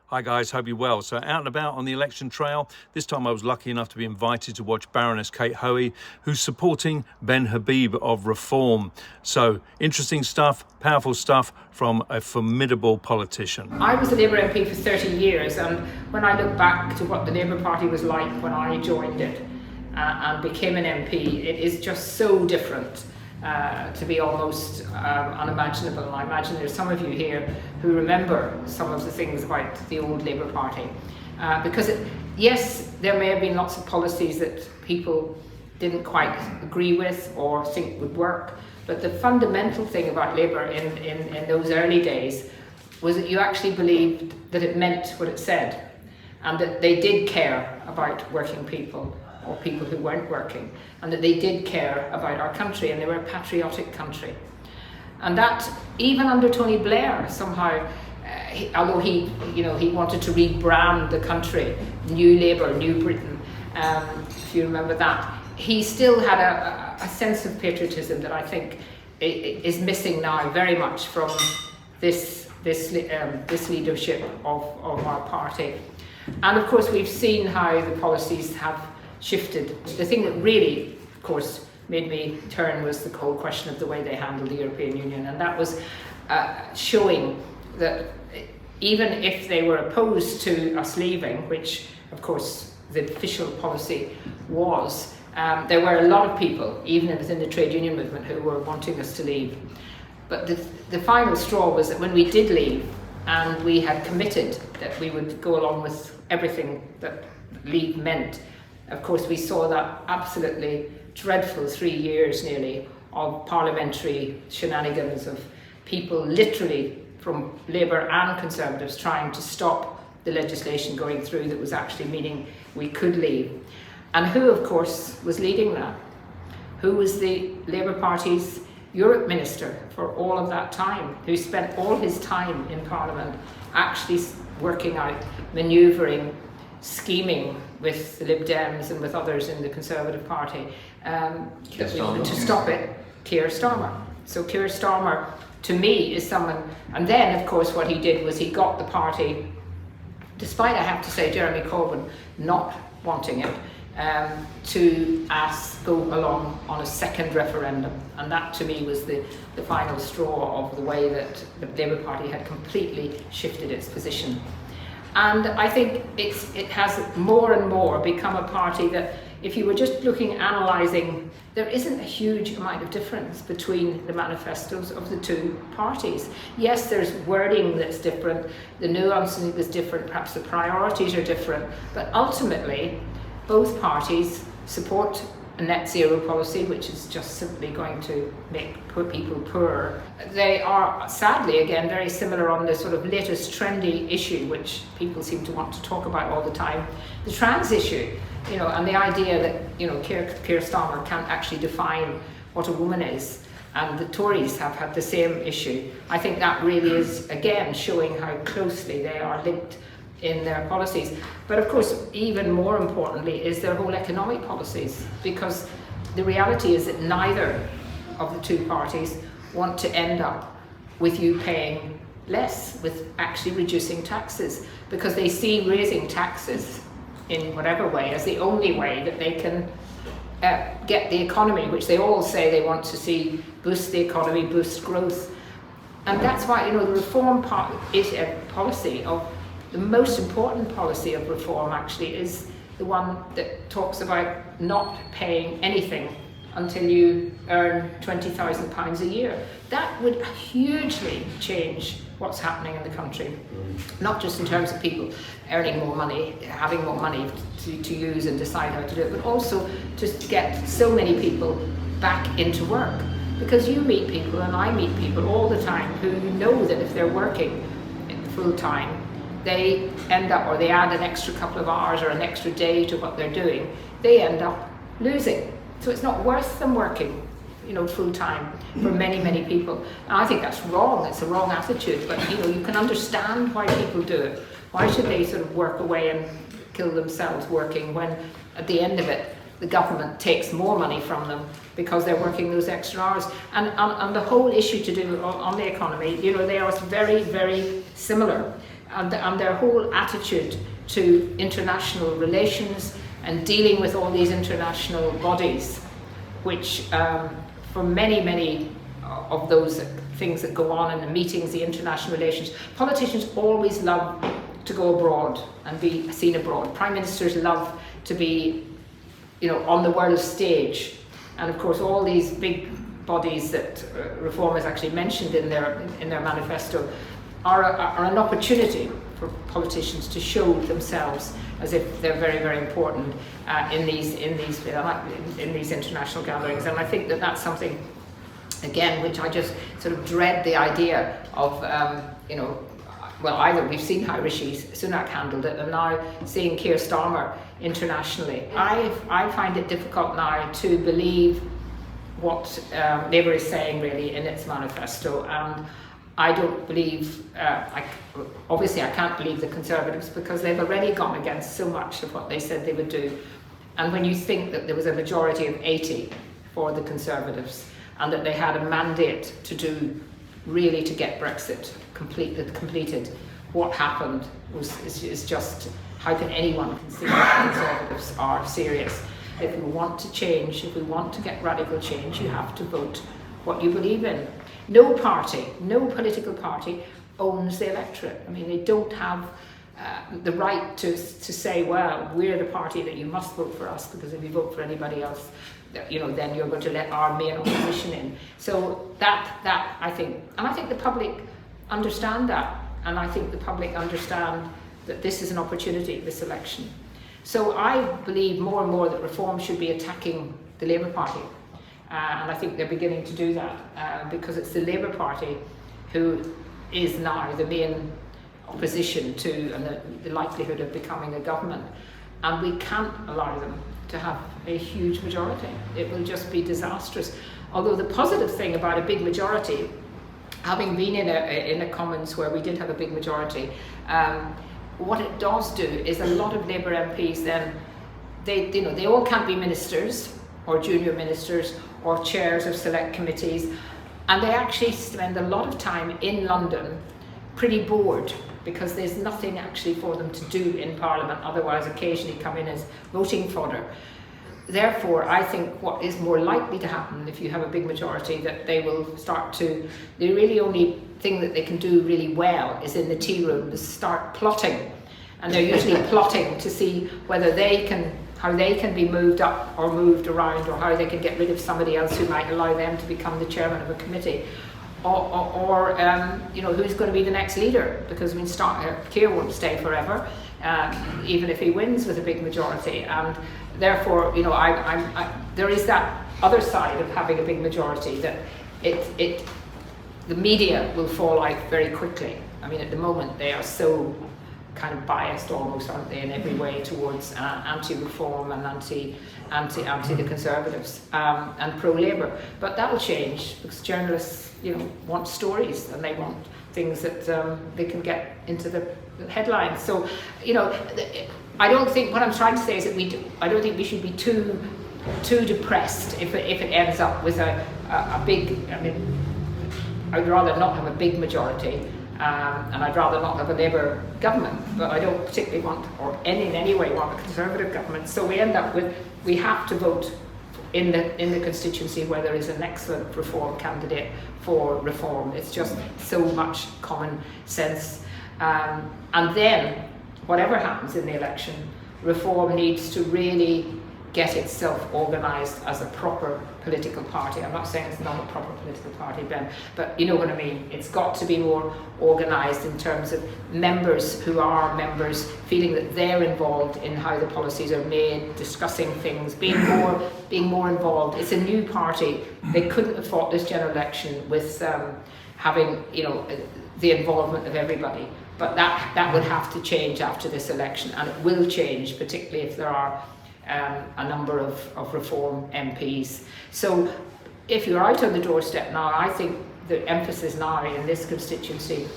Hi guys, hope you're well. So out and about on the election trail. This time I was lucky enough to be invited to watch Baroness Kate Hoey, who's supporting Ben Habib of Reform. So interesting stuff, powerful stuff from a formidable politician. I was a Labour MP for 30 years, and when I look back to what the Labour Party was like when I joined it and became an MP, it is just so different. To be almost unimaginable. And I imagine there's some of you here who remember some of the things about the old Labour Party. Because yes, there may have been lots of policies that people didn't quite agree with or think would work, but the fundamental thing about Labour in those early days was that you actually believed that it meant what it said, and that they did care about working people or people who weren't working, and that they did care about our country, and they were a patriotic country. And that, even under Tony Blair, somehow, although he wanted to rebrand the country, New Labour, New Britain, if you remember that, he still had a sense of patriotism that I think is missing now very much from this leadership of our party. And of course, we've seen how the policies have shifted. The thing that really, of course, made me turn was the whole question of the way they handled the European Union, and that was showing that even if they were opposed to us leaving, which of course the official policy was, there were a lot of people, even within the trade union movement, who were wanting us to leave. But the final straw was that when we did leave, and we had committed that we would go along with everything that leave meant, of course, we saw that absolutely dreadful 3 years nearly of parliamentary shenanigans, of people literally from Labour and Conservatives trying to stop the legislation going through that was actually meaning we could leave. And who, of course, was leading that? Who was the Labour Party's Europe Minister for all of that time, who spent all his time in Parliament actually working out, manoeuvring, scheming with the Lib Dems and with others in the Conservative Party to stop it? Keir Starmer. So Keir Starmer, to me, is someone, and then of course what he did was he got the party, despite, I have to say, Jeremy Corbyn not wanting it, to go along on a second referendum. And that to me was the final straw of the way that the Labour Party had completely shifted its position. And I think it has more and more become a party that, if you were just analysing, there isn't a huge amount of difference between the manifestos of the two parties. Yes, there's wording that's different, the nuancing is different, perhaps the priorities are different, but ultimately both parties support a net zero policy, which is just simply going to make poor people poorer. They are, sadly, again, very similar on the sort of latest trendy issue, which people seem to want to talk about all the time, the trans issue, and the idea that, Keir Starmer can't actually define what a woman is. And the Tories have had the same issue. I think that really is, again, showing how closely they are linked in their policies. But of course, even more importantly, is their whole economic policies, because the reality is that neither of the two parties want to end up with you paying less, with actually reducing taxes, because they see raising taxes in whatever way as the only way that they can get the economy, which they all say they want to see boost the economy, boost growth. And that's why, the reform is a policy of the most important policy of reform actually is the one that talks about not paying anything until you earn £20,000 a year. That would hugely change what's happening in the country, not just in terms of people earning more money, having more money to use and decide how to do it, but also to get so many people back into work. Because you meet people, and I meet people all the time, who know that if they're working full time, they end up, or they add an extra couple of hours or an extra day to what they're doing, they end up losing. So it's not worth them working, full time for many, many people. And I think that's wrong. It's a wrong attitude. But you can understand why people do it. Why should they sort of work away and kill themselves working when, at the end of it, the government takes more money from them because they're working those extra hours? And the whole issue to do on the economy, they are very, very similar and their whole attitude to international relations and dealing with all these international bodies, which for many of those things that go on in the meetings, the international relations, politicians always love to go abroad and be seen abroad. Prime ministers love to be, on the world stage. And of course, all these big bodies that Reform has actually mentioned in their manifesto are an opportunity for politicians to show themselves as if they're very important in these international gatherings. And I think that that's something, again, which I just sort of dread the idea of, either we've seen how Rishi Sunak handled it, and now seeing Keir Starmer internationally. I find it difficult now to believe what Labour is saying really in its manifesto, and I don't believe, obviously I can't believe the Conservatives, because they've already gone against so much of what they said they would do. And when you think that there was a majority of 80 for the Conservatives, and that they had a mandate to get Brexit completed, what happened is just, how can anyone consider that Conservatives are serious? If we want to change, if we want to get radical change, you have to vote what you believe in. No party, no political party owns the electorate. I mean, they don't have the right to say, well, we're the party that you must vote for us, because if you vote for anybody else, then you're going to let our main opposition in. So that I think, and I think the public understand that, and I think the public understand that this is an opportunity, this election. So I believe more and more that Reform should be attacking the Labour Party. And I think they're beginning to do that because it's the Labour Party who is now the main opposition to and the likelihood of becoming a government. And we can't allow them to have a huge majority. It will just be disastrous. Although the positive thing about a big majority, having been in a Commons where we did have a big majority, what it does do is a lot of Labour MPs then, they all can't be ministers or junior ministers or chairs of select committees, and they actually spend a lot of time in London pretty bored, because there's nothing actually for them to do in Parliament, otherwise occasionally come in as voting fodder. Therefore, I think what is more likely to happen if you have a big majority, that they will start to, the really only thing that they can do really well is in the tea room, is start plotting. And they're usually plotting to see whether how they can be moved up or moved around, or how they can get rid of somebody else who might allow them to become the chairman of a committee. Or who's going to be the next leader, because Keir won't stay forever, even if he wins with a big majority. And therefore, there is that other side of having a big majority, that the media will fall out very quickly. I mean, at the moment they are so kind of biased almost, aren't they, in every way towards anti-reform and anti the Conservatives and pro-Labour. But that will change, because journalists, want stories, and they want things that they can get into the headlines. So, I don't think, what I'm trying to say is that I don't think we should be too depressed if it ends up with a big, I'd rather not have a big majority, and I'd rather not have a Labour government, but I don't particularly want, or in any way want, a Conservative government. So we end up with, we have to vote in the constituency where there is an excellent Reform candidate for Reform. It's just so much common sense. And then, whatever happens in the election, Reform needs to really get itself organised as a proper political party. I'm not saying it's not a proper political party, Ben, but you know what I mean. It's got to be more organised in terms of members who are members feeling that they're involved in how the policies are made, discussing things, being more involved. It's a new party. They couldn't have fought this general election with having the involvement of everybody. But that would have to change after this election, and it will change, particularly if there are a number of Reform MPs. So if you're out on the doorstep now, I think the emphasis now in this constituency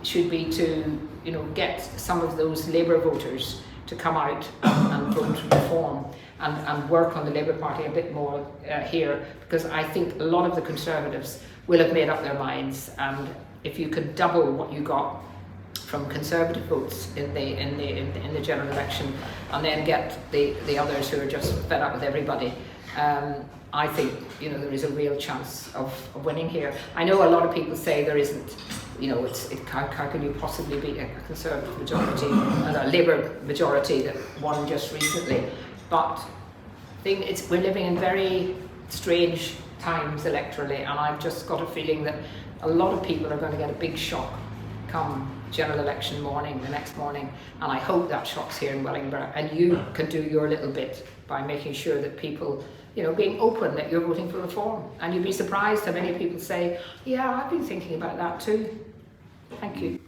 should be to get some of those Labour voters to come out and vote Reform and work on the Labour Party a bit more here, because I think a lot of the Conservatives will have made up their minds, and if you could double what you got from Conservative votes in the general election, and then get the others who are just fed up with everybody. I think, you know, there is a real chance of winning here. I know a lot of people say there isn't. You know, how can you possibly be a Conservative majority and a Labour majority that won just recently? But we're living in very strange times electorally, and I've just got a feeling that a lot of people are going to get a big shock come general election morning, the next morning, and I hope that shock's here in Wellingborough, and you can do your little bit by making sure that people, you know, being open that you're voting for reform. And you'd be surprised how many people say, yeah, I've been thinking about that too. Thank you.